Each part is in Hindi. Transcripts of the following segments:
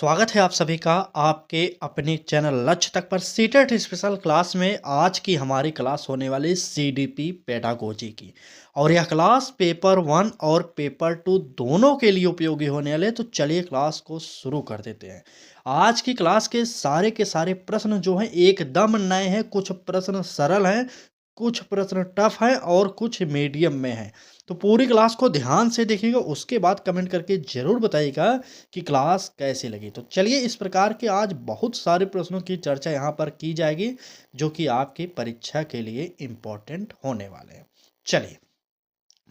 स्वागत है आप सभी का आपके अपने चैनल लक्ष्य तक पर सीटेट स्पेशल क्लास में। आज की हमारी क्लास होने वाली सीडीपी पेडागोजी की, और यह क्लास पेपर 1 और पेपर 2 दोनों के लिए उपयोगी होने वाले। तो चलिए क्लास को शुरू कर देते हैं। आज की क्लास के सारे प्रश्न जो हैं एकदम नए हैं। कुछ प्रश्न सरल हैं, कुछ प्रश्न टफ हैं और कुछ मीडियम में हैं। तो पूरी क्लास को ध्यान से देखिएगा, उसके बाद कमेंट करके ज़रूर बताइएगा कि क्लास कैसी लगी। तो चलिए, इस प्रकार के आज बहुत सारे प्रश्नों की चर्चा यहाँ पर की जाएगी जो कि आपकी परीक्षा के लिए इम्पोर्टेंट होने वाले हैं। चलिए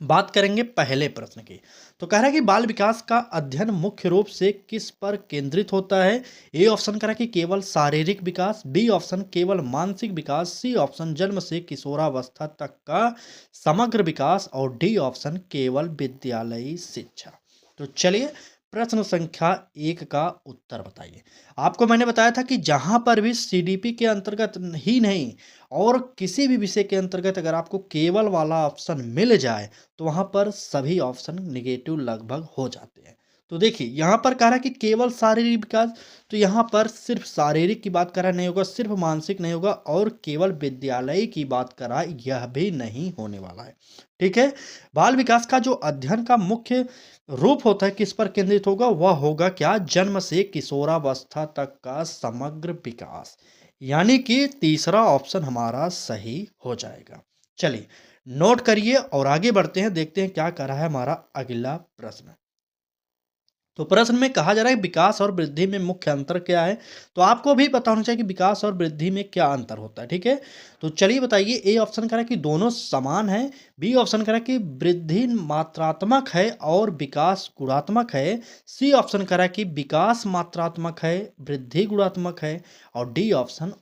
बात करेंगे पहले प्रश्न की। तो कह रहा है कि बाल विकास का अध्ययन मुख्य रूप से किस पर केंद्रित होता है। ए ऑप्शन कह रहा है कि केवल शारीरिक विकास, बी ऑप्शन केवल मानसिक विकास, सी ऑप्शन जन्म से किशोरावस्था तक का समग्र विकास, और डी ऑप्शन केवल विद्यालयी शिक्षा। तो चलिए प्रश्न संख्या 1 का उत्तर बताइए। आपको मैंने बताया था कि जहां पर भी सीडीपी के अंतर्गत ही नहीं और किसी भी विषय के अंतर्गत अगर आपको केवल वाला ऑप्शन मिल जाए तो वहां पर सभी ऑप्शन निगेटिव लगभग हो जाते हैं। तो देखिए यहाँ पर कह रहा है कि केवल शारीरिक विकास, तो यहाँ पर सिर्फ शारीरिक की बात करा नहीं होगा, सिर्फ मानसिक नहीं होगा, और केवल विद्यालय की बात करा यह भी नहीं होने वाला है। ठीक है। बाल विकास का जो अध्ययन का मुख्य रूप होता है किस पर केंद्रित होगा, वह होगा क्या, जन्म से किशोरावस्था तक का समग्र विकास। यानी कि तीसरा ऑप्शन हमारा सही हो जाएगा। चलिए नोट करिए और आगे बढ़ते हैं, देखते हैं क्या कर रहा है हमारा अगला प्रश्न। तो प्रश्न में कहा जा रहा है विकास और वृद्धि में मुख्य अंतर क्या है। तो आपको भी पता होना चाहिए कि विकास और वृद्धि में क्या अंतर होता है। ठीक है। तो चलिए बताइए। ए ऑप्शन कह रहा है कि दोनों समान है, बी ऑप्शन कह रहा है कि वृद्धि मात्रात्मक है और विकास गुणात्मक है, सी ऑप्शन कह रहा है कि विकास मात्रात्मक है, वृद्धि गुणात्मक है, और डी ऑप्शन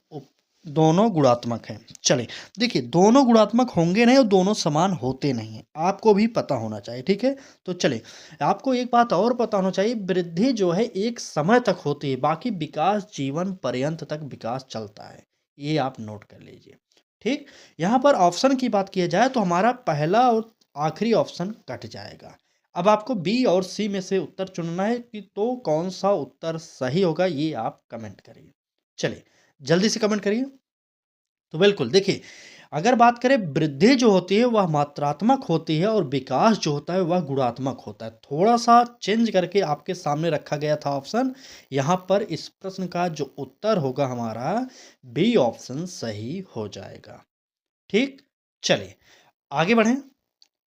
दोनों गुणात्मक है। चलिए देखिए, दोनों गुणात्मक होंगे नहीं और दोनों समान होते नहीं हैं, आपको भी पता होना चाहिए। ठीक है। तो चलिए आपको एक बात और पता होना चाहिए, वृद्धि जो है एक समय तक होती है, बाकी विकास जीवन पर्यंत तक विकास चलता है। ये आप नोट कर लीजिए। ठीक। यहाँ पर ऑप्शन की बात किया जाए तो हमारा पहला और आखिरी ऑप्शन कट जाएगा। अब आपको बी और सी में से उत्तर चुनना है कि तो कौन सा उत्तर सही होगा, ये आप कमेंट करिए। चलिए जल्दी से कमेंट करिए। तो बिल्कुल देखिए, अगर बात करें वृद्धि जो होती है वह मात्रात्मक होती है और विकास जो होता है वह गुणात्मक होता है। थोड़ा सा चेंज करके आपके सामने रखा गया था ऑप्शन। यहाँ पर इस प्रश्न का जो उत्तर होगा हमारा बी ऑप्शन सही हो जाएगा। ठीक। चलिए आगे बढ़ें।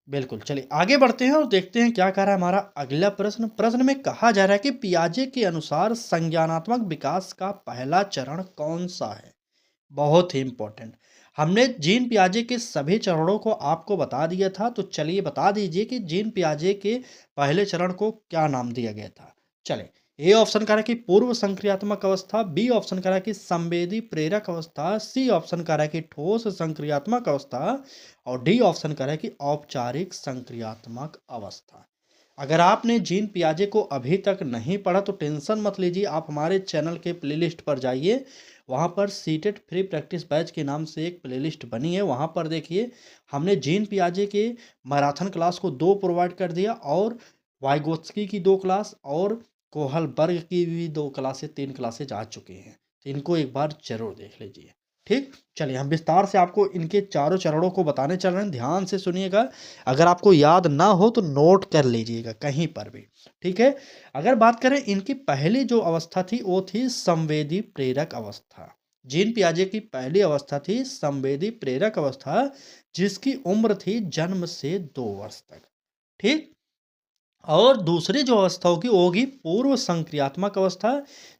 बिल्कुल चलिए आगे बढ़ते हैं और देखते हैं क्या कह रहा है हमारा अगला प्रश्न। प्रश्न में कहा जा रहा है कि पियाजे के अनुसार संज्ञानात्मक विकास का पहला चरण कौन सा है। बहुत ही इंपॉर्टेंट। हमने जीन पियाजे के सभी चरणों को आपको बता दिया था, तो चलिए बता दीजिए कि जीन पियाजे के पहले चरण को क्या नाम दिया गया था। चले, ए ऑप्शन कह रहा है कि पूर्व संक्रियात्मक अवस्था, बी ऑप्शन कह रहा है कि संवेदी प्रेरक अवस्था, सी ऑप्शन कह रहा है कि ठोस संक्रियात्मक अवस्था, और डी ऑप्शन कह रहा है कि औपचारिक संक्रियात्मक अवस्था। अगर आपने जीन पियाजे को अभी तक नहीं पढ़ा तो टेंशन मत लीजिए, आप हमारे चैनल के प्लेलिस्ट पर जाइए। वहाँ पर सीटेट फ्री प्रैक्टिस बैच के नाम से एक प्लेलिस्ट बनी है, वहाँ पर देखिए हमने जीन पियाजे के मैराथन क्लास को 2 प्रोवाइड कर दिया, और वाइगोत्स्की की 2 क्लास और कोहलबर्ग की भी 2 क्लासें, 3 क्लासेज आ चुके हैं। तो इनको एक बार जरूर देख लीजिए। ठीक। चलिए हम विस्तार से आपको इनके चारों चरणों को बताने चल रहे हैं, ध्यान से सुनिएगा। अगर आपको याद ना हो तो नोट कर लीजिएगा कहीं पर भी। ठीक है। अगर बात करें इनकी पहली जो अवस्था थी वो थी संवेदी प्रेरक अवस्था। जीन पियाजे की पहली अवस्था थी संवेदी प्रेरक अवस्था, जिसकी उम्र थी जन्म से 2 वर्ष तक। ठीक। और दूसरी जो अवस्था होगी वो होगी पूर्व संक्रियात्मक अवस्था,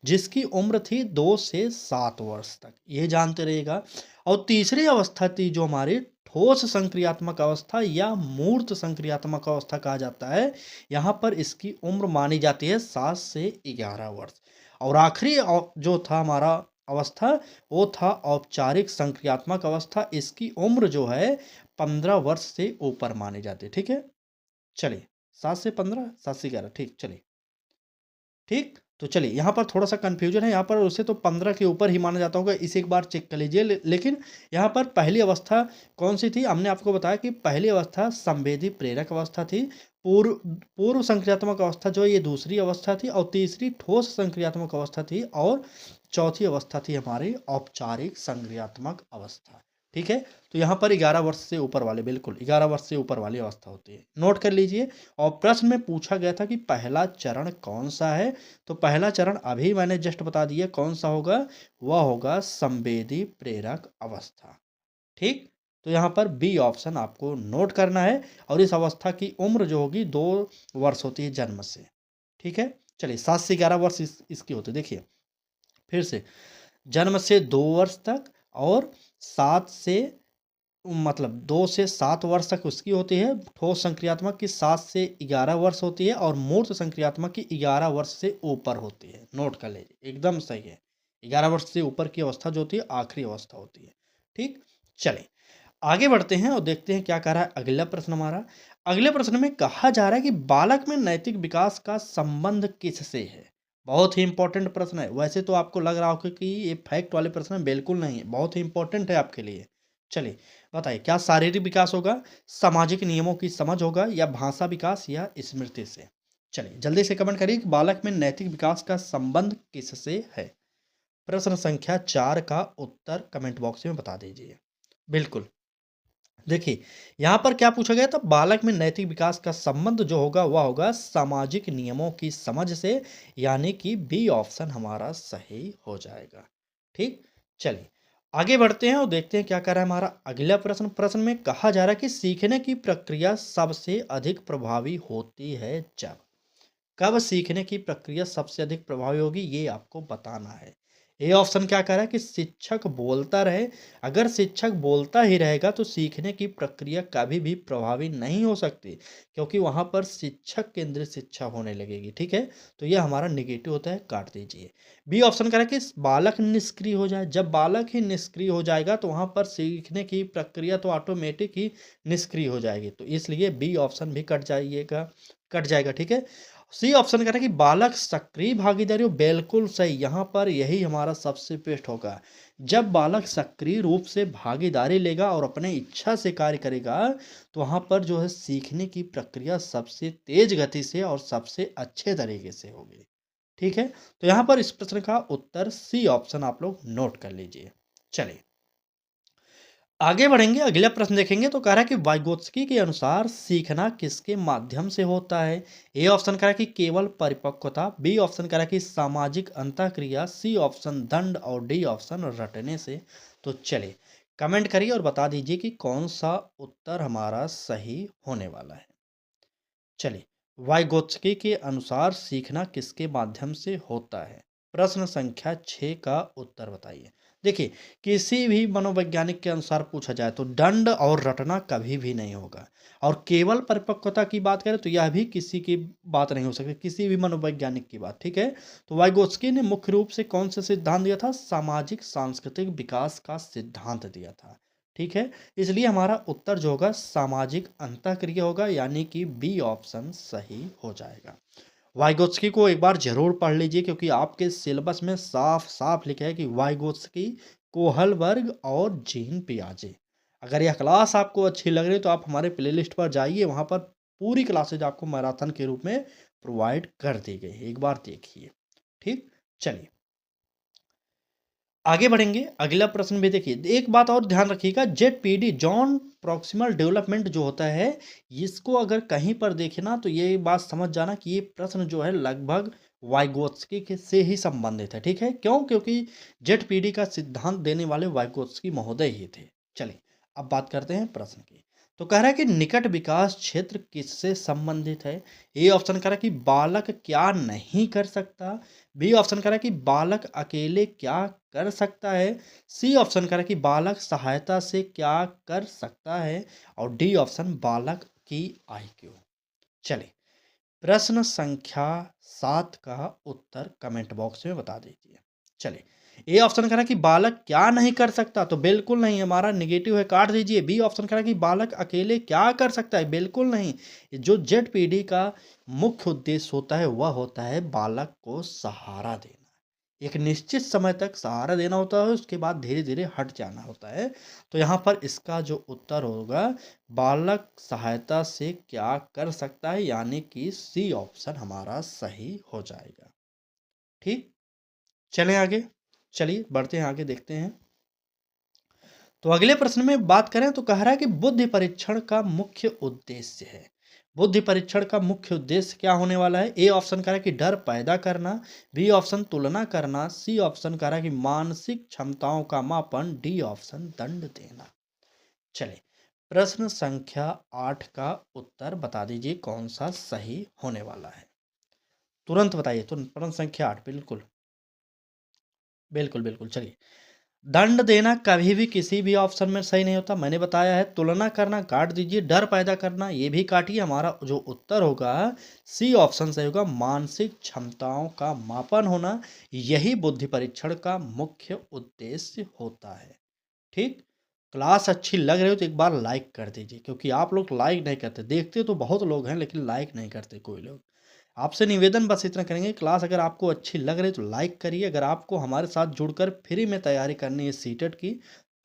जिसकी उम्र थी 2 से 7 वर्ष तक, ये जानते रहिएगा। और तीसरी अवस्था थी जो हमारी ठोस संक्रियात्मक अवस्था या मूर्त संक्रियात्मक अवस्था कहा जाता है। यहाँ पर इसकी उम्र मानी जाती है 7 से 11 वर्ष। और आखिरी जो था हमारा अवस्था वो था औपचारिक संक्रियात्मक अवस्था, इसकी उम्र जो है 15 वर्ष से ऊपर मानी जाती है। ठीक है। चलिए 7 से 15, 7 से 11, ठीक। चलिए ठीक। तो चलिए यहाँ पर थोड़ा सा कन्फ्यूजन है, यहाँ पर उसे तो 15 के ऊपर ही माना जाता होगा, इसे एक बार चेक कर लीजिए। लेकिन यहाँ पर पहली अवस्था कौन सी थी, हमने आपको बताया कि पहली अवस्था संवेदी प्रेरक अवस्था थी, पूर्व पूर्व संक्रियात्मक अवस्था जो है ये दूसरी अवस्था थी, और तीसरी ठोस संक्रियात्मक अवस्था थी, और चौथी अवस्था थी हमारी औपचारिक संक्रियात्मक अवस्था। ठीक है, तो यहाँ पर 11 वर्ष से ऊपर वाले, बिल्कुल 11 वर्ष से ऊपर वाली अवस्था होती है, नोट कर लीजिए। और प्रश्न में पूछा गया था कि पहला चरण कौन सा है, तो पहला चरण अभी मैंने जस्ट बता दिया कौन सा होगा, वह होगा संवेदी प्रेरक अवस्था। ठीक, तो यहाँ पर बी ऑप्शन आपको नोट करना है। और इस अवस्था की उम्र जो होगी 2 वर्ष होती है जन्म से। ठीक है, चलिए 7 से 11 वर्ष इसकी होती है। देखिए फिर से, जन्म से 2 वर्ष तक, और 7 से मतलब 2 से 7 वर्ष तक उसकी होती है। ठोस संक्रियात्मक की 7 से 11 वर्ष होती है, और मूर्त संक्रियात्मक की 11 वर्ष से ऊपर होती है। नोट कर लीजिए, एकदम सही है। 11 वर्ष से ऊपर की अवस्था जो होती है आखिरी अवस्था होती है। ठीक, चलिए आगे बढ़ते हैं और देखते हैं क्या कह रहा है अगला प्रश्न हमारा। अगले प्रश्न में कहा जा रहा है कि बालक में नैतिक विकास का संबंध किससे है। बहुत ही इंपॉर्टेंट प्रश्न है। वैसे तो आपको लग रहा होगा कि ये फैक्ट वाले प्रश्न है, बिल्कुल नहीं है, बहुत ही इंपॉर्टेंट है आपके लिए। चलिए बताइए, क्या शारीरिक विकास होगा, सामाजिक नियमों की समझ होगा, या भाषा विकास, या स्मृति से। चलिए जल्दी से कमेंट करिए कि बालक में नैतिक विकास का संबंध किससे है। प्रश्न संख्या 4 का उत्तर कमेंट बॉक्स में बता दीजिए। बिल्कुल, देखिए यहाँ पर क्या पूछा गया था, बालक में नैतिक विकास का संबंध जो होगा वह होगा सामाजिक नियमों की समझ से, यानी कि बी ऑप्शन हमारा सही हो जाएगा। ठीक, चलिए आगे बढ़ते हैं और देखते हैं क्या कर रहा है हमारा अगला प्रश्न। प्रश्न में कहा जा रहा है कि सीखने की प्रक्रिया सबसे अधिक प्रभावी होती है जब। कब सीखने की प्रक्रिया सबसे अधिक प्रभावी होगी ये आपको बताना है। ए ऑप्शन क्या कह रहा है कि शिक्षक बोलता रहे। अगर शिक्षक बोलता ही रहेगा तो सीखने की प्रक्रिया कभी भी प्रभावी नहीं हो सकती, क्योंकि वहाँ पर शिक्षक केंद्रित शिक्षा होने लगेगी। ठीक है, तो यह हमारा निगेटिव होता है, काट दीजिए। बी ऑप्शन कह रहा है कि बालक निष्क्रिय हो जाए। जब बालक ही निष्क्रिय हो जाएगा तो वहाँ पर सीखने की प्रक्रिया तो ऑटोमेटिक ही निष्क्रिय हो जाएगी, तो इसलिए बी ऑप्शन भी कट जाएगा। ठीक है, सी ऑप्शन कह रहा है कि बालक सक्रिय भागीदारी हो। बिल्कुल सही, यहाँ पर यही हमारा सबसे बेस्ट होगा। जब बालक सक्रिय रूप से भागीदारी लेगा और अपने इच्छा से कार्य करेगा तो वहाँ पर जो है सीखने की प्रक्रिया सबसे तेज गति से और सबसे अच्छे तरीके से होगी। ठीक है, तो यहाँ पर इस प्रश्न का उत्तर सी ऑप्शन आप लोग नोट कर लीजिए। चलिए आगे बढ़ेंगे, अगला प्रश्न देखेंगे तो कह रहा है कि वाइगोत्स्की के अनुसार सीखना किसके माध्यम से होता है। ए ऑप्शन कह रहा है कि केवल परिपक्वता, बी ऑप्शन कह रहा है कि सामाजिक अंतःक्रिया, सी ऑप्शन दंड, और डी ऑप्शन रटने से। तो चलिए कमेंट करिए और बता दीजिए कि कौन सा उत्तर हमारा सही होने वाला है। चलिए, वाइगोत्स्की के अनुसार सीखना किसके माध्यम से होता है। प्रश्न संख्या 6 का उत्तर बताइए। देखिए, किसी भी मनोवैज्ञानिक के अनुसार पूछा जाए तो दंड और रटना कभी भी नहीं होगा, और केवल परिपक्वता की बात करें तो यह भी किसी की बात नहीं हो सकती, किसी भी मनोवैज्ञानिक की बात। ठीक है, तो वाइगोत्स्की ने मुख्य रूप से कौन सा सिद्धांत दिया था, सामाजिक सांस्कृतिक विकास का सिद्धांत दिया था। ठीक है, इसलिए हमारा उत्तर जो होगा सामाजिक अंतःक्रिया होगा, यानी कि बी ऑप्शन सही हो जाएगा। वाइगोत्स्की को एक बार जरूर पढ़ लीजिए, क्योंकि आपके सिलेबस में साफ साफ लिखा है कि वाइगोत्स्की, कोहलबर्ग और जीन पियाजे। अगर यह क्लास आपको अच्छी लग रही है तो आप हमारे प्लेलिस्ट पर जाइए, वहाँ पर पूरी क्लासेज आपको मैराथन के रूप में प्रोवाइड कर दी गई है, एक बार देखिए। ठीक, चलिए आगे बढ़ेंगे, अगला प्रश्न भी देखिए। एक बात और ध्यान रखिएगा, जेड जॉन प्रॉक्सिमल डेवलपमेंट जो होता है, इसको अगर कहीं पर देखे ना तो ये बात समझ जाना कि ये प्रश्न जो है लगभग वाइगोत्स्की के से ही संबंधित है। ठीक है, क्यों, क्योंकि जेड का सिद्धांत देने वाले वाइगोत्स्की महोदय ही थे। चलिए अब बात करते हैं प्रश्न की। तो कह रहा है कि निकट विकास क्षेत्र किससे संबंधित है। ए ऑप्शन कह रहा है कि बालक क्या नहीं कर सकता, बी ऑप्शन कह रहा है कि बालक अकेले क्या कर सकता है, सी ऑप्शन कह रहा है कि बालक सहायता से क्या कर सकता है, और डी ऑप्शन बालक की आईक्यू। चलिए प्रश्न संख्या 7 का उत्तर कमेंट बॉक्स में बता दीजिए। चलिए, ए ऑप्शन कह रहा है कि बालक क्या नहीं कर सकता, तो बिल्कुल नहीं, हमारा निगेटिव है, काट दीजिए। बी ऑप्शन कह रहा है कि बालक अकेले क्या कर सकता है, बिल्कुल नहीं। जो जेड का मुख्य उद्देश्य होता है वह होता है बालक को सहारा देना। एक निश्चित समय तक सहारा देना होता है, उसके बाद धीरे-धीरे हट जाना होता है। तो यहाँ पर इसका जो उत्तर होगा, बालक सहायता से क्या कर सकता है, यानी कि सी ऑप्शन हमारा सही हो जाएगा। ठीक? चलें आगे। चलिए बढ़ते हैं आगे, देखते हैं। तो अगले प्रश्न में बात करें तो कह रहा है कि बुद्धि परीक्षण का मुख्य उद्देश्य है। बुद्धि परीक्षण का मुख्य उद्देश्य क्या होने वाला है? ए ऑप्शन कह रहा है कि डर पैदा करना, बी ऑप्शन तुलना करना, सी ऑप्शन कह रहा है कि मानसिक क्षमताओं का मापन, डी ऑप्शन दंड देना। चलिए प्रश्न संख्या 8 का उत्तर बता दीजिए कौन सा सही होने वाला है। तुरंत बताइए, तुरंत। प्रश्न संख्या 8, बिल्कुल बिल्कुल बिल्कुल। चलिए, दंड देना कभी भी किसी भी ऑप्शन में सही नहीं होता, मैंने बताया है। तुलना करना काट दीजिए, डर पैदा करना ये भी काटिए। हमारा जो उत्तर होगा सी ऑप्शन सही होगा, मानसिक क्षमताओं का मापन होना, यही बुद्धि परीक्षण का मुख्य उद्देश्य होता है। ठीक? क्लास अच्छी लग रही हो तो एक बार लाइक कर दीजिए, क्योंकि आप लोग लाइक नहीं करते। देखते तो बहुत लोग हैं लेकिन लाइक नहीं करते कोई लोग। आपसे निवेदन बस इतना करेंगे, क्लास अगर आपको अच्छी लग रही है तो लाइक करिए। अगर आपको हमारे साथ जुड़कर फ्री में तैयारी करनी है सीटेट की,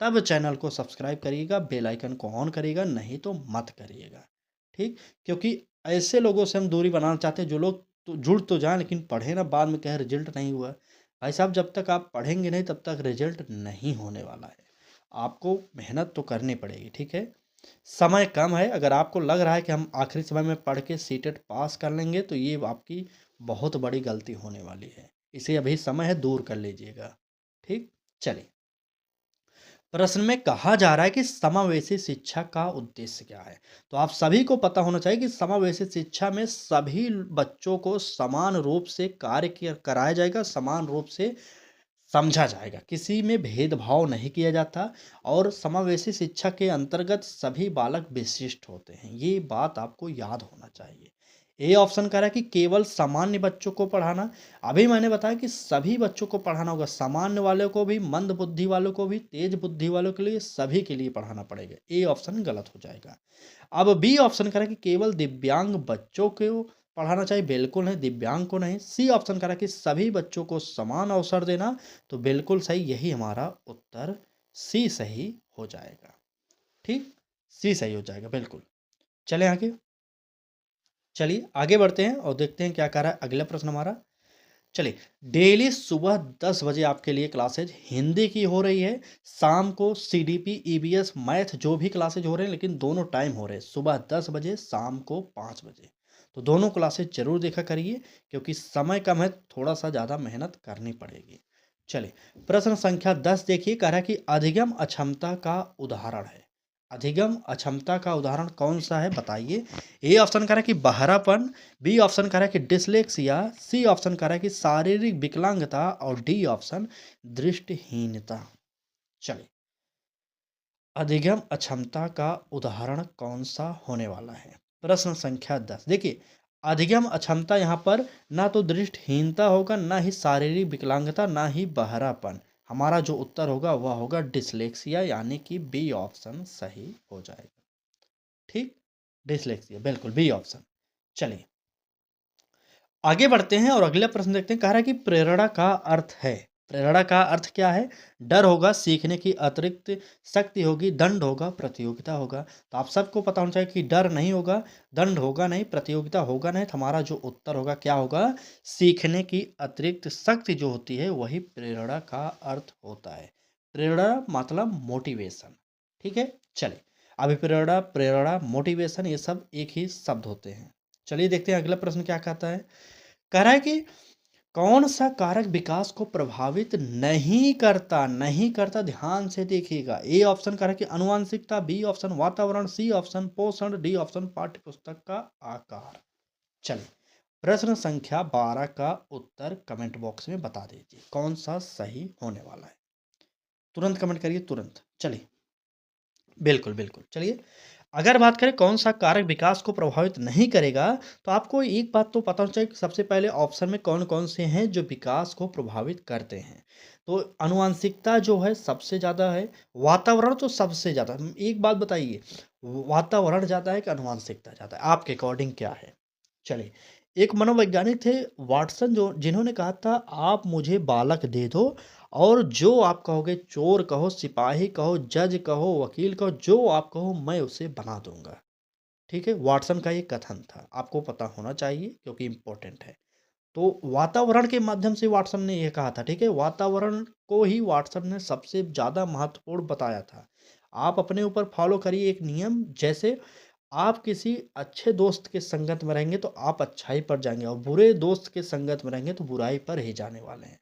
तब चैनल को सब्सक्राइब करिएगा, बेल आइकन को ऑन करिएगा, नहीं तो मत करिएगा। ठीक? क्योंकि ऐसे लोगों से हम दूरी बनाना चाहते हैं जो लोग तो जुड़ तो जाएं लेकिन पढ़े ना, बाद में कहें रिजल्ट नहीं हुआ। भाई साहब, जब तक आप पढ़ेंगे नहीं तब तक रिजल्ट नहीं होने वाला है। आपको मेहनत तो करनी पड़ेगी। ठीक है? समय कम है। अगर आपको लग रहा है कि हम आखिरी समय में पढ़ के सीटेट पास कर लेंगे तो ये आपकी बहुत बड़ी गलती होने वाली है। इसे अभी समय है, दूर कर लीजिएगा। ठीक? चलिए, प्रश्न में कहा जा रहा है कि समावेशी शिक्षा का उद्देश्य क्या है। तो आप सभी को पता होना चाहिए कि समावेशी शिक्षा में सभी बच्चों को समान रूप से कार्य किया कराया जाएगा, समान रूप से समझा जाएगा, किसी में भेदभाव नहीं किया जाता। और समावेशी शिक्षा के अंतर्गत सभी बालक विशिष्ट होते हैं, ये बात आपको याद होना चाहिए। ए ऑप्शन कह रहा है कि केवल सामान्य बच्चों को पढ़ाना। अभी मैंने बताया कि सभी बच्चों को पढ़ाना होगा, सामान्य वालों को भी, मंद बुद्धि वालों को भी, तेज बुद्धि वालों के लिए, सभी के लिए पढ़ाना पड़ेगा। ए ऑप्शन गलत हो जाएगा। अब बी ऑप्शन कह रहा है कि केवल दिव्यांग बच्चों को पढ़ाना चाहिए, बिल्कुल नहीं, दिव्यांग को नहीं। सी ऑप्शन कह रहा है कि सभी बच्चों को समान अवसर देना, तो बिल्कुल सही, यही हमारा उत्तर सी सही हो जाएगा। ठीक? सी सही हो जाएगा, बिल्कुल। चलें आगे। चलिए आगे बढ़ते हैं और देखते हैं क्या कह रहा है अगला प्रश्न हमारा। चलिए, डेली सुबह 10 बजे आपके लिए क्लासेज हिंदी की हो रही है, शाम को सीडीपी, ईवीएस, मैथ जो भी क्लासेज हो रहे हैं, लेकिन दोनों टाइम हो रहे हैं, सुबह 10 बजे, शाम को 5 बजे। तो दोनों क्लासेज जरूर देखा करिए, क्योंकि समय कम है, थोड़ा सा ज़्यादा मेहनत करनी पड़ेगी। चलिए, प्रश्न संख्या 10 देखिए, कह रहा है कि अधिगम अक्षमता का उदाहरण है। अधिगम अक्षमता का उदाहरण कौन सा है बताइए। ए ऑप्शन कह रहा है कि बहरापन, बी ऑप्शन कह रहा है कि डिसलेक्सिया, सी ऑप्शन कह रहा है कि शारीरिक विकलांगता, और डी ऑप्शन दृष्टिहीनता। चलिए, अधिगम अक्षमता का उदाहरण कौन सा होने वाला है? प्रश्न संख्या 10 देखिए, अधिगम अक्षमता यहाँ पर ना तो दृष्टिहीनता होगा, ना ही शारीरिक विकलांगता, ना ही बहरापन। हमारा जो उत्तर होगा वह होगा डिसलेक्सिया, यानी कि बी ऑप्शन सही हो जाएगा। ठीक? डिसलेक्सिया, बिल्कुल बी ऑप्शन। चलिए आगे बढ़ते हैं और अगला प्रश्न देखते हैं। कह रहा है कि प्रेरणा का अर्थ है। प्रेरणा का अर्थ क्या है? डर होगा, सीखने की अतिरिक्त शक्ति होगी, दंड होगा, प्रतियोगिता होगा। तो आप सबको पता होना चाहिए कि डर नहीं होगा, दंड होगा नहीं, प्रतियोगिता होगा नहीं। तो हमारा जो उत्तर होगा क्या होगा? सीखने की अतिरिक्त शक्ति जो होती है वही प्रेरणा का अर्थ होता है। प्रेरणा मतलब मोटिवेशन। ठीक है? चलिए, अभिप्रेरणा, प्रेरणा, मोटिवेशन ये सब एक ही शब्द होते हैं। चलिए देखते हैं अगला प्रश्न क्या कहता है। कह रहा है कि कौन सा कारक विकास को प्रभावित नहीं करता, ध्यान से देखिएगा। ए ऑप्शन कह रहा है कि आनुवंशिकता, बी ऑप्शन वातावरण, सी ऑप्शन पोषण, डी ऑप्शन पाठ्य पुस्तक का आकार। चलिए, प्रश्न संख्या 12 का उत्तर कमेंट बॉक्स में बता दीजिए कौन सा सही होने वाला है। तुरंत कमेंट करिए, तुरंत। चलिए, बिल्कुल बिल्कुल। चलिए, अगर बात करें कौन सा कारक विकास को प्रभावित नहीं करेगा, तो आपको एक बात तो पता होना चाहिए कि सबसे पहले ऑप्शन में कौन कौन से हैं जो विकास को प्रभावित करते हैं। तो आनुवंशिकता जो है सबसे ज़्यादा है, वातावरण तो सबसे ज़्यादा। एक बात बताइए, वातावरण ज़्यादा है कि आनुवंशिकता ज़्यादा है, आपके अकॉर्डिंग क्या है? चलिए, एक मनोवैज्ञानिक थे वाटसन, जो जिन्होंने कहा था आप मुझे बालक दे दो और जो आप कहोगे, चोर कहो, सिपाही कहो, जज कहो, वकील कहो, जो आप कहो मैं उसे बना दूंगा। ठीक है, वाटसन का ये कथन था, आपको पता होना चाहिए क्योंकि इम्पोर्टेंट है। तो वातावरण के माध्यम से वाटसन ने यह कहा था, ठीक है, वातावरण को ही वाटसन ने सबसे ज़्यादा महत्वपूर्ण बताया था। आप अपने ऊपर फॉलो करिए एक नियम, जैसे आप किसी अच्छे दोस्त के संगत में रहेंगे तो आप अच्छाई पर जाएंगे और बुरे दोस्त के संगत में रहेंगे तो बुराई पर ही जाने वाले हैं।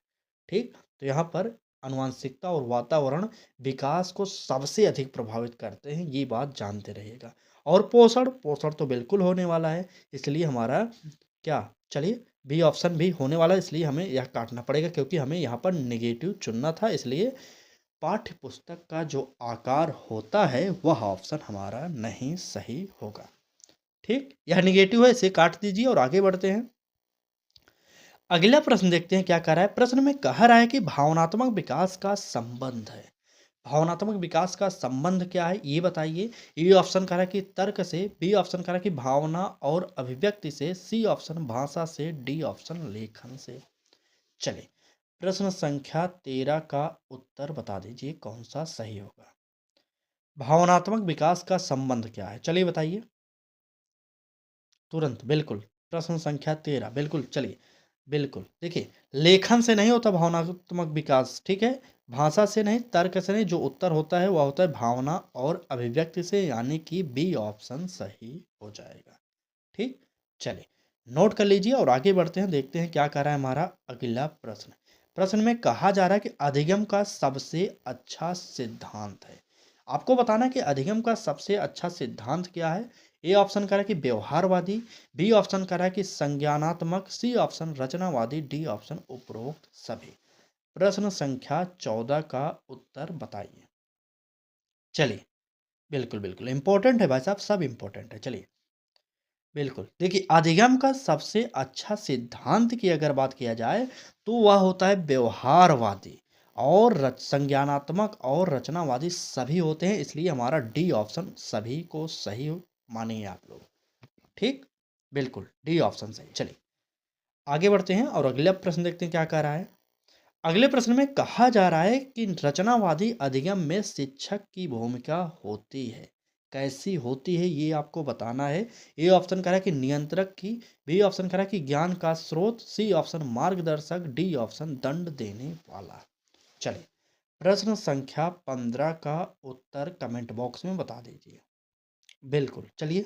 ठीक, तो यहाँ पर आनुवंशिकता और वातावरण विकास को सबसे अधिक प्रभावित करते हैं, ये बात जानते रहिएगा। और पोषण, पोषण तो बिल्कुल होने वाला है, इसलिए हमारा क्या, चलिए बी ऑप्शन भी होने वाला है, इसलिए हमें यह काटना पड़ेगा क्योंकि हमें यहाँ पर नेगेटिव चुनना था, इसलिए पाठ्य पुस्तक का जो आकार होता है वह ऑप्शन हमारा नहीं सही होगा। ठीक, यह नेगेटिव है, इसे काट दीजिए और आगे बढ़ते हैं। अगला प्रश्न देखते हैं क्या कह रहा है। प्रश्न में कह रहा है कि भावनात्मक विकास का संबंध है। भावनात्मक विकास का संबंध क्या है ये बताइए। ए ऑप्शन कह रहा है कि तर्क से, बी ऑप्शन कह रहा है कि भावना और अभिव्यक्ति से, सी ऑप्शन भाषा से, डी ऑप्शन लेखन से। चलिए, प्रश्न संख्या 13 का उत्तर बता दीजिए कौन सा सही होगा। भावनात्मक विकास का संबंध क्या है, चलिए बताइए तुरंत। बिल्कुल, प्रश्न संख्या 13, बिल्कुल, चलिए बिल्कुल। देखिए, लेखन से नहीं होता भावनात्मक विकास, ठीक है, भाषा से नहीं, तर्क से नहीं, जो उत्तर होता है वह होता है भावना और अभिव्यक्ति से, यानी कि बी ऑप्शन सही हो जाएगा। ठीक, चलिए नोट कर लीजिए और आगे बढ़ते हैं, देखते हैं क्या कह रहा है हमारा अगला प्रश्न। प्रश्न में कहा जा रहा है कि अधिगम का सबसे अच्छा सिद्धांत है। आपको बताना है कि अधिगम का सबसे अच्छा सिद्धांत क्या है। ए ऑप्शन कह रहा है कि व्यवहारवादी, बी ऑप्शन कह रहा है कि संज्ञानात्मक, सी ऑप्शन रचनावादी, डी ऑप्शन उपरोक्त सभी। प्रश्न संख्या 14 का उत्तर बताइए। चलिए, बिल्कुल बिल्कुल इंपॉर्टेंट है भाई साहब, सब इंपॉर्टेंट है। चलिए, बिल्कुल, देखिए अधिगम का सबसे अच्छा सिद्धांत की अगर बात किया जाए तो वह होता है व्यवहारवादी, और संज्ञानात्मक और रचनावादी सभी होते हैं, इसलिए हमारा डी ऑप्शन सभी को सही मानिए आप लोग। ठीक, बिल्कुल डी ऑप्शन सही। चलिए आगे बढ़ते हैं और अगला प्रश्न देखते हैं क्या कह रहा है। अगले प्रश्न में कहा जा रहा है कि रचनावादी अधिगम में शिक्षक की भूमिका होती है। कैसी होती है ये आपको बताना है। ए ऑप्शन कह रहा है कि नियंत्रक की, बी ऑप्शन कह रहा है कि ज्ञान का स्रोत, सी ऑप्शन मार्गदर्शक, डी ऑप्शन दंड देने वाला। चलिए, प्रश्न संख्या 15 का उत्तर कमेंट बॉक्स में बता दीजिए। बिल्कुल, चलिए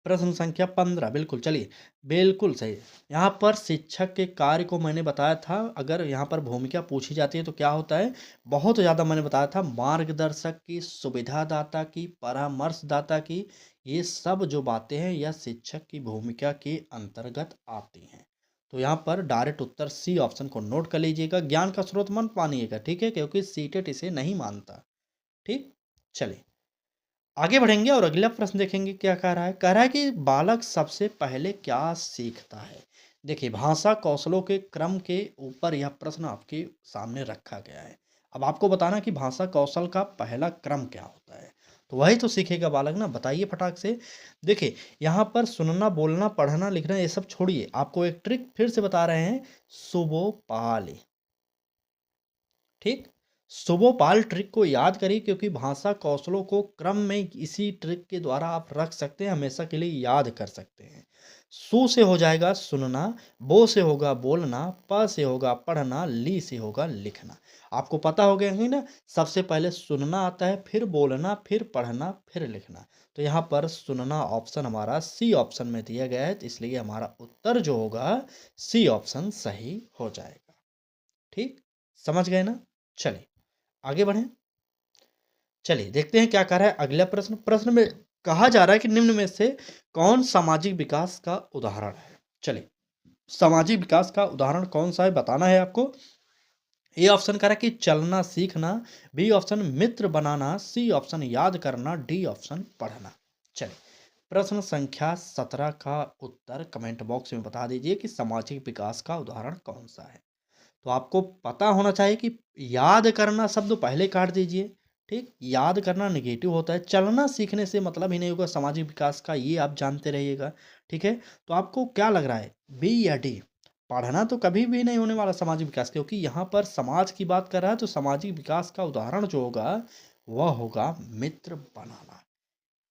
प्रश्न संख्या 15, बिल्कुल, चलिए बिल्कुल सही। यहाँ पर शिक्षक के कार्य को मैंने बताया था, अगर यहाँ पर भूमिका पूछी जाती है तो क्या होता है, बहुत ज़्यादा मैंने बताया था, मार्गदर्शक की, सुविधादाता की, परामर्शदाता की, ये सब जो बातें हैं यह शिक्षक की भूमिका के अंतर्गत आती हैं। तो यहाँ पर डायरेक्ट उत्तर सी ऑप्शन को नोट कर लीजिएगा। ज्ञान का स्रोत मत मानिएगा, ठीक है, क्योंकि सीटेट इसे नहीं मानता। ठीक, चलिए आगे बढ़ेंगे और अगला प्रश्न देखेंगे क्या कह रहा है। कह रहा है कि बालक सबसे पहले क्या सीखता है। देखिए, भाषा कौशलों के क्रम के ऊपर यह प्रश्न आपके सामने रखा गया है। अब आपको बताना कि भाषा कौशल का पहला क्रम क्या होता है, तो वही तो सीखेगा बालक ना, बताइए फटाक से। देखिए, यहाँ पर सुनना, बोलना, पढ़ना, लिखना ये सब छोड़िए, आपको एक ट्रिक फिर से बता रहे हैं, सुबोपाली। ठीक, सुबोपाल ट्रिक को याद करिए, क्योंकि भाषा कौशलों को क्रम में इसी ट्रिक के द्वारा आप रख सकते हैं, हमेशा के लिए याद कर सकते हैं। सु से हो जाएगा सुनना, बो से होगा बोलना, प से होगा पढ़ना, ली से होगा लिखना। आपको पता हो गया है ना, सबसे पहले सुनना आता है, फिर बोलना, फिर पढ़ना, फिर लिखना। तो यहाँ पर सुनना ऑप्शन हमारा सी ऑप्शन में दिया गया है, तो इसलिए हमारा उत्तर जो होगा सी ऑप्शन सही हो जाएगा। ठीक, समझ गए ना। चलिए आगे बढ़ें। चलिए देखते हैं क्या कह रहा है अगला प्रश्न। प्रश्न में कहा जा रहा है कि निम्न में से कौन सामाजिक विकास का उदाहरण है। चलिए, सामाजिक विकास का उदाहरण कौन सा है बताना है आपको। ए ऑप्शन कह रहा है कि चलना सीखना, बी ऑप्शन मित्र बनाना, सी ऑप्शन याद करना, डी ऑप्शन पढ़ना। चलिए, प्रश्न संख्या 17 का उत्तर कमेंट बॉक्स में बता दीजिए कि सामाजिक विकास का उदाहरण कौन सा है। तो आपको पता होना चाहिए कि याद करना शब्द पहले काट दीजिए, ठीक, याद करना नेगेटिव होता है, चलना सीखने से मतलब ही नहीं होगा सामाजिक विकास का, ये आप जानते रहिएगा। ठीक है, तो आपको क्या लग रहा है, बी या डी? पढ़ना तो कभी भी नहीं होने वाला सामाजिक विकास, क्योंकि यहाँ पर समाज की बात कर रहा है, तो सामाजिक विकास का उदाहरण जो होगा वह होगा मित्र बनाना।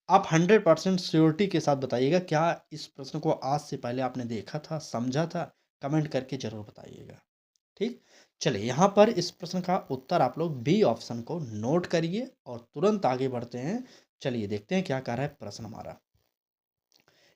आप 100% श्योरिटी के साथ बताइएगा, क्या इस प्रश्न को आज से पहले आपने देखा था, समझा था? कमेंट करके जरूर बताइएगा। ठीक, चलिए यहाँ पर इस प्रश्न का उत्तर आप लोग बी ऑप्शन को नोट करिए और तुरंत आगे बढ़ते हैं। चलिए देखते हैं क्या कह रहा है प्रश्न हमारा।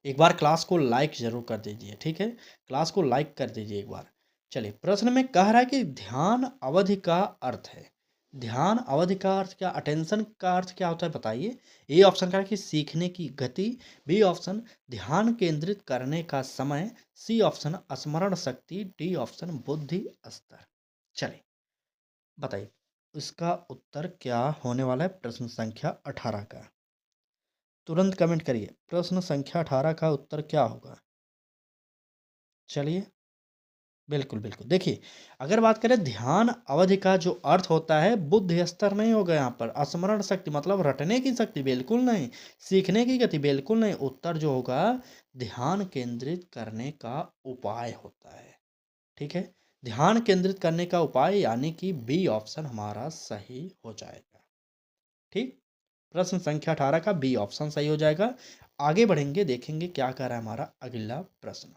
एक बार क्लास को लाइक जरूर कर दीजिए, ठीक है, क्लास को लाइक कर दीजिए एक बार। चलिए प्रश्न में कह रहा है कि ध्यान अवधि का अर्थ है। ध्यान अवधि का अर्थ क्या, अटेंशन का अर्थ क्या होता है बताइए। ए ऑप्शन का है कि सीखने की गति, बी ऑप्शन ध्यान केंद्रित करने का समय, सी ऑप्शन स्मरण शक्ति, डी ऑप्शन बुद्धि स्तर। चलिए बताइए इसका उत्तर क्या होने वाला है प्रश्न संख्या 18 का। तुरंत कमेंट करिए, प्रश्न संख्या 18 का उत्तर क्या होगा। चलिए, बिल्कुल, बिल्कुल। देखिए, अगर बात करें ध्यान अवधि का जो अर्थ होता है, बुद्धि स्तर नहीं होगा यहाँ पर। स्मरण शक्ति मतलब रटने की शक्ति बिल्कुल नहीं, सीखने की गति बिल्कुल नहीं। उत्तर जो होगा ध्यान केंद्रित करने का उपाय होता है। ठीक है? ध्यान केंद्रित करने का उपाय यानी कि बी ऑप्शन हमारा सही हो जाएगा। ठीक? प्रश्न संख्या 18 का बी ऑप्शन सही हो जाएगा। आगे बढ़ेंगे, देखेंगे क्या कह रहा है हमारा अगला प्रश्न।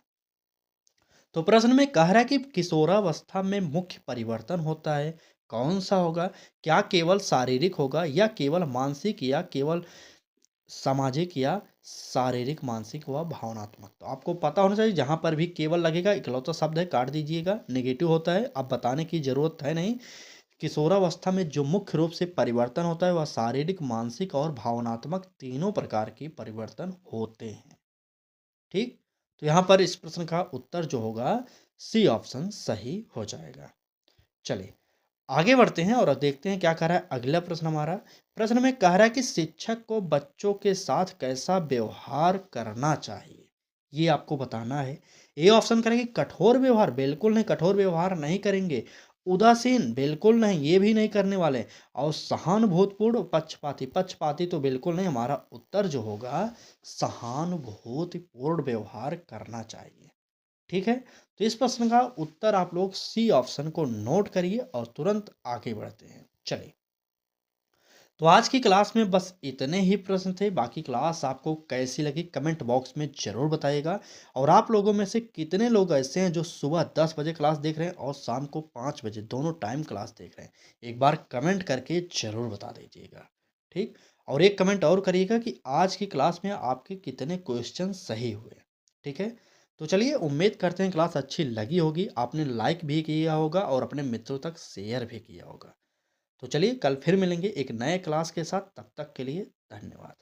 तो प्रश्न में कह रहा है कि किशोरावस्था में मुख्य परिवर्तन होता है, कौन सा होगा? क्या केवल शारीरिक होगा या केवल मानसिक या केवल सामाजिक या शारीरिक, मानसिक व भावनात्मक? तो आपको पता होना चाहिए, जहाँ पर भी केवल लगेगा इकलौता शब्द है, काट दीजिएगा, नेगेटिव होता है, अब बताने की जरूरत है नहीं। किशोरावस्था में जो मुख्य रूप से परिवर्तन होता है वह शारीरिक, मानसिक और भावनात्मक तीनों प्रकार के परिवर्तन होते हैं। ठीक, तो यहाँ पर इस प्रश्न का उत्तर जो होगा सी ऑप्शन सही हो जाएगा। चलिए आगे बढ़ते हैं और देखते हैं क्या कह रहा है अगला प्रश्न हमारा। प्रश्न में कह रहा है कि शिक्षक को बच्चों के साथ कैसा व्यवहार करना चाहिए, ये आपको बताना है। ए ऑप्शन करेंगे कठोर व्यवहार, बिल्कुल नहीं, कठोर व्यवहार नहीं करेंगे। उदासीन, बिल्कुल नहीं, ये भी नहीं करने वाले। और सहानुभूतिपूर्ण, पक्षपाती, पक्षपाती तो बिल्कुल नहीं। हमारा उत्तर जो होगा सहानुभूतिपूर्ण व्यवहार करना चाहिए। ठीक है, तो इस प्रश्न का उत्तर आप लोग सी ऑप्शन को नोट करिए और तुरंत आगे बढ़ते हैं। चलिए, तो आज की क्लास में बस इतने ही प्रश्न थे। बाकी क्लास आपको कैसी लगी कमेंट बॉक्स में ज़रूर बताइएगा। और आप लोगों में से कितने लोग ऐसे हैं जो सुबह 10 बजे क्लास देख रहे हैं और शाम को 5 बजे, दोनों टाइम क्लास देख रहे हैं? एक बार कमेंट करके ज़रूर बता दीजिएगा। ठीक, और एक कमेंट और करिएगा कि आज की क्लास में आपके कितने क्वेश्चन सही हुए। ठीक है, तो चलिए उम्मीद करते हैं क्लास अच्छी लगी होगी, आपने लाइक भी किया होगा और अपने मित्रों तक शेयर भी किया होगा। तो चलिए कल फिर मिलेंगे एक नए क्लास के साथ, तब तक के लिए धन्यवाद।